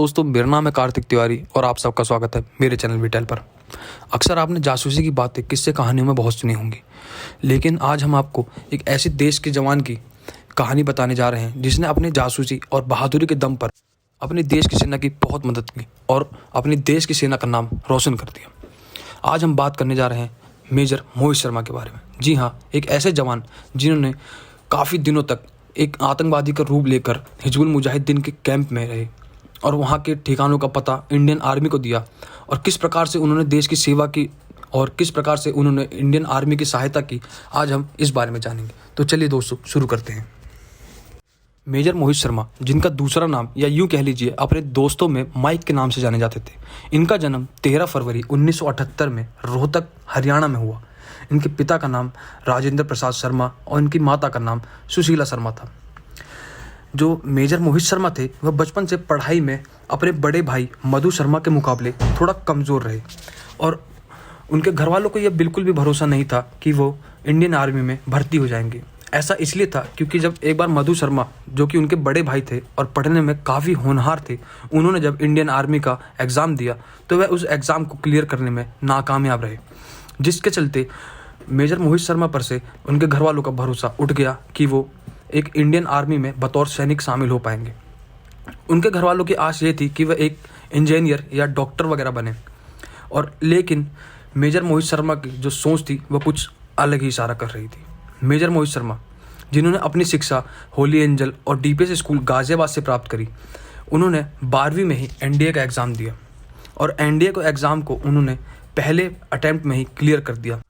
दोस्तों, मेरा नाम है कार्तिक तिवारी और आप सबका स्वागत है मेरे चैनल विटेल पर। अक्सर आपने जासूसी की बातें किस्से कहानियों में बहुत सुनी होंगी, लेकिन आज हम आपको एक ऐसे देश के जवान की कहानी बताने जा रहे हैं जिसने अपने जासूसी और बहादुरी के दम पर अपने देश की सेना की बहुत मदद की और अपने देश की सेना का नाम रोशन कर दिया। आज हम बात करने जा रहे हैं मेजर मोहित शर्मा के बारे में। जी हाँ, एक ऐसे जवान जिन्होंने काफ़ी दिनों तक एक आतंकवादी का रूप लेकर हिजबुल मुजाहिदीन के कैंप में रहे और वहाँ के ठिकानों का पता इंडियन आर्मी को दिया और किस प्रकार से उन्होंने देश की सेवा की और किस प्रकार से उन्होंने इंडियन आर्मी की सहायता की, आज हम इस बारे में जानेंगे। तो चलिए दोस्तों, शुरू करते हैं। मेजर मोहित शर्मा, जिनका दूसरा नाम या यूं कह लीजिए अपने दोस्तों में माइक के नाम से जाने जाते थे, इनका जन्म 13 फरवरी 1978 में रोहतक, हरियाणा में हुआ। इनके पिता का नाम राजेंद्र प्रसाद शर्मा और इनकी माता का नाम सुशीला शर्मा था। जो मेजर मोहित शर्मा थे वह बचपन से पढ़ाई में अपने बड़े भाई मधु शर्मा के मुकाबले थोड़ा कमज़ोर रहे और उनके घर वालों को यह बिल्कुल भी भरोसा नहीं था कि वो इंडियन आर्मी में भर्ती हो जाएंगे। ऐसा इसलिए था क्योंकि जब एक बार मधु शर्मा, जो कि उनके बड़े भाई थे और पढ़ने में काफ़ी होनहार थे, उन्होंने जब इंडियन आर्मी का एग्ज़ाम दिया तो वह उस एग्ज़ाम को क्लियर करने में नाकामयाब रहे, जिसके चलते मेजर मोहित शर्मा पर से उनके घर वालों का भरोसा उठ गया कि वो एक इंडियन आर्मी में बतौर सैनिक शामिल हो पाएंगे। उनके घर वालों की आश ये थी कि वह एक इंजीनियर या डॉक्टर वगैरह बने, और लेकिन मेजर मोहित शर्मा की जो सोच थी वह कुछ अलग ही इशारा कर रही थी। मेजर मोहित शर्मा, जिन्होंने अपनी शिक्षा होली एंजल और डीपीएस स्कूल गाजियाबाद से प्राप्त करी, उन्होंने 12वीं में ही एनडीए का एग्ज़ाम दिया और एनडीए को एग्ज़ाम को उन्होंने पहले अटैम्प्ट में ही क्लियर कर दिया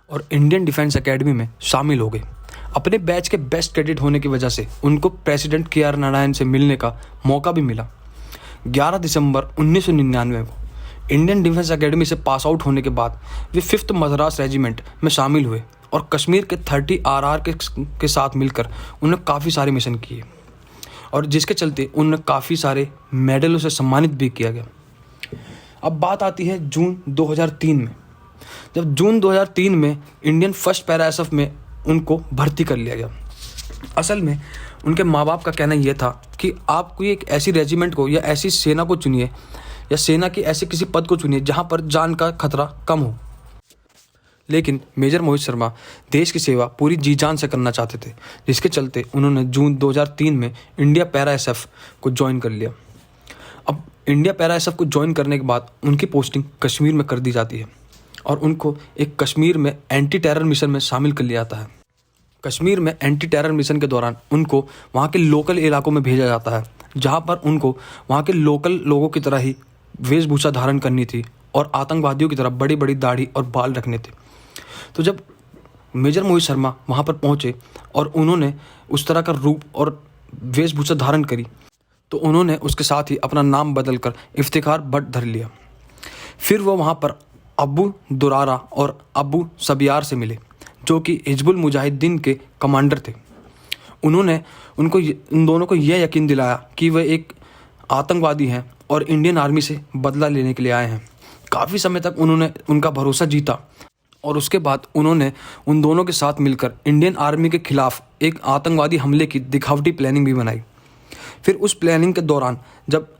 और इंडियन डिफेंस एकेडमी में शामिल हो गए। अपने बैच के बेस्ट कैडेट होने की वजह से उनको प्रेसिडेंट के आर नारायण से मिलने का मौका भी मिला। 11 दिसंबर 1999 को इंडियन डिफेंस एकेडमी से पास आउट होने के बाद वे 5th मद्रास रेजिमेंट में शामिल हुए और कश्मीर के 30 RR के साथ मिलकर उन्होंने काफ़ी सारे मिशन किए और जिसके चलते उन्हें काफ़ी सारे मेडलों से सम्मानित भी किया गया। अब बात आती है जून 2003 में, जब जून 2003 में इंडियन फर्स्ट पैरा एसएफ में उनको भर्ती कर लिया गया। असल में उनके माँ बाप का कहना यह था कि आप कोई एक ऐसी रेजिमेंट को या ऐसी सेना को चुनिए या सेना के ऐसे किसी पद को चुनिए जहाँ पर जान का खतरा कम हो। लेकिन मेजर मोहित शर्मा देश की सेवा पूरी जी जान से करना चाहते थे, जिसके चलते उन्होंने जून 2003 में इंडिया पैरा एसएफ को ज्वाइन कर लिया। अब इंडिया पैरा एसएफ को ज्वाइन करने के बाद उनकी पोस्टिंग कश्मीर में कर दी जाती है और उनको एक कश्मीर में एंटी टेरर मिशन में शामिल कर लिया जाता है। कश्मीर में एंटी टेरर मिशन के दौरान उनको वहाँ के लोकल इलाकों में भेजा जाता है, जहाँ पर उनको वहाँ के लोकल लोगों की तरह ही वेशभूषा धारण करनी थी और आतंकवादियों की तरह बड़ी बड़ी दाढ़ी और बाल रखने थे। तो जब मेजर मोहित शर्मा वहाँ पर पहुँचे और उन्होंने उस तरह का रूप और वेशभूषा धारण करी, तो उन्होंने उसके साथ ही अपना नाम बदल कर इफ्तिखार भट्ट धर लिया। फिर वो वहाँ पर अब्बू दुरारा और अब्बू सबियार से मिले, जो कि हिजबुल मुजाहिदीन के कमांडर थे। उन्होंने उन दोनों को यह यकीन दिलाया कि वे एक आतंकवादी हैं और इंडियन आर्मी से बदला लेने के लिए आए हैं। काफ़ी समय तक उन्होंने उनका भरोसा जीता और उसके बाद उन्होंने उन दोनों के साथ मिलकर इंडियन आर्मी के खिलाफ एक आतंकवादी हमले की दिखावटी प्लानिंग भी बनाई। फिर उस प्लानिंग के दौरान जब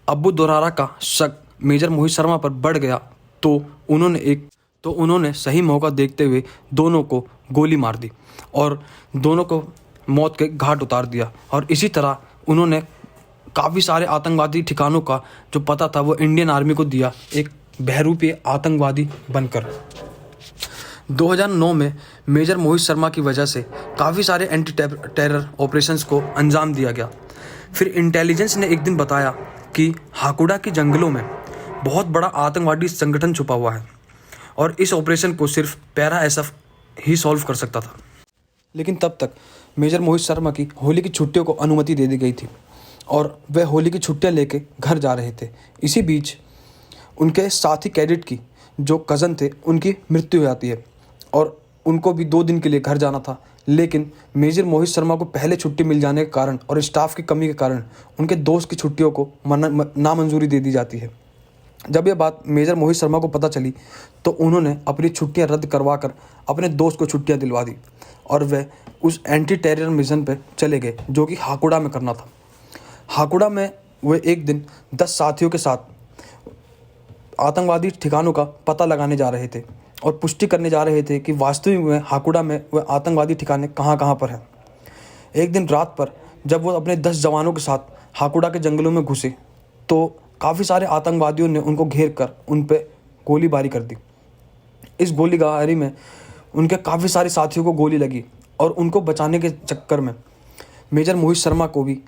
अब्बू दुरारा का शक मेजर मोहित शर्मा पर बढ़ गया तो उन्होंने सही मौका देखते हुए दोनों को गोली मार दी और दोनों को मौत के घाट उतार दिया। और इसी तरह उन्होंने काफ़ी सारे आतंकवादी ठिकानों का जो पता था वो इंडियन आर्मी को दिया, एक बहरूपीय आतंकवादी बनकर। 2009 में मेजर मोहित शर्मा की वजह से काफ़ी सारे एंटी टेरर ऑपरेशंस को अंजाम दिया गया। फिर इंटेलिजेंस ने एक दिन बताया कि हाकुड़ा के जंगलों में बहुत बड़ा आतंकवादी संगठन छुपा हुआ है और इस ऑपरेशन को सिर्फ पैरा एसएफ ही सॉल्व कर सकता था। लेकिन तब तक मेजर मोहित शर्मा की होली की छुट्टियों को अनुमति दे दी गई थी और वह होली की छुट्टियां लेके घर जा रहे थे। इसी बीच उनके साथी कैडेट की जो कज़न थे उनकी मृत्यु हो जाती है और उनको भी 2 दिन के लिए घर जाना था। लेकिन मेजर मोहित शर्मा को पहले छुट्टी मिल जाने के कारण और स्टाफ की कमी के कारण उनके दोस्त की छुट्टियों को नामंजूरी दे दी जाती है। जब यह बात मेजर मोहित शर्मा को पता चली तो उन्होंने अपनी छुट्टियां रद्द करवा कर अपने दोस्त को छुट्टियां दिलवा दी और वह उस एंटी टेरर मिशन पर चले गए जो कि हाकुड़ा में करना था। हाकुड़ा में वे एक दिन 10 साथियों के साथ आतंकवादी ठिकानों का पता लगाने जा रहे थे और पुष्टि करने जा रहे थे कि वास्तविक में हाकुड़ा में वह आतंकवादी ठिकाने कहाँ कहाँ पर हैं। एक दिन रात पर जब वो अपने 10 जवानों के साथ हाकुड़ा के जंगलों में घुसे तो काफ़ी सारे आतंकवादियों ने उनको घेर कर उन पर गोलीबारी कर दी। इस गोलीबारी में उनके काफ़ी सारे साथियों को गोली लगी और उनको बचाने के चक्कर में मेजर मोहित शर्मा को भी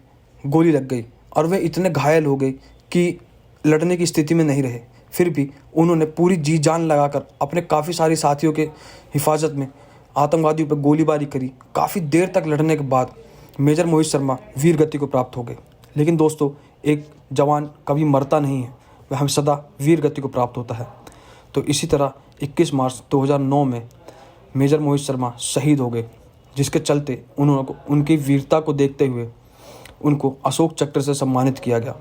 गोली लग गई और वे इतने घायल हो गए कि लड़ने की स्थिति में नहीं रहे। फिर भी उन्होंने पूरी जी जान लगाकर अपने काफ़ी सारे साथियों के हिफाजत में आतंकवादियों पर गोलीबारी करी। काफ़ी देर तक लड़ने के बाद मेजर मोहित शर्मा वीर गति को प्राप्त हो गए। लेकिन दोस्तों, एक जवान कभी मरता नहीं है, वह हम सदा वीर गति को प्राप्त होता है। तो इसी तरह 21 मार्च 2009 में मेजर मोहित शर्मा शहीद हो गए, जिसके चलते उन्होंने उनकी वीरता को देखते हुए उनको अशोक चक्र से सम्मानित किया गया।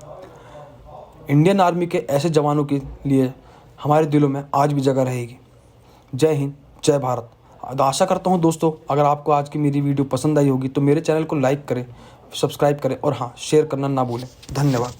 इंडियन आर्मी के ऐसे जवानों के लिए हमारे दिलों में आज भी जगह रहेगी। जय हिंद, जय भारत। आशा करता हूँ दोस्तों, अगर आपको आज की मेरी वीडियो पसंद आई होगी तो मेरे चैनल को लाइक करें, सब्सक्राइब करें और हाँ, शेयर करना ना भूलें। धन्यवाद।